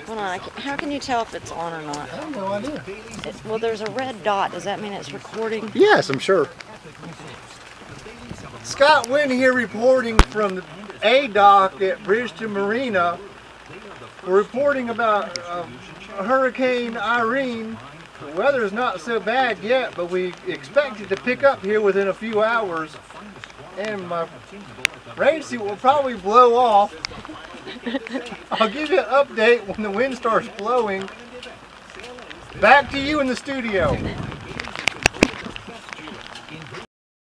Hold on, how can you tell if it's on or not? I have no idea. Well, there's a red dot. Does that mean it's recording? Yes, I'm sure. Scott Wynn here reporting from the A dock at Bridgeton Marina. We're reporting about Hurricane Irene. The weather is not so bad yet, but we expect it to pick up here within a few hours. And my rain suit will probably blow off. I'll give you an update when the wind starts blowing. Back to you in the studio.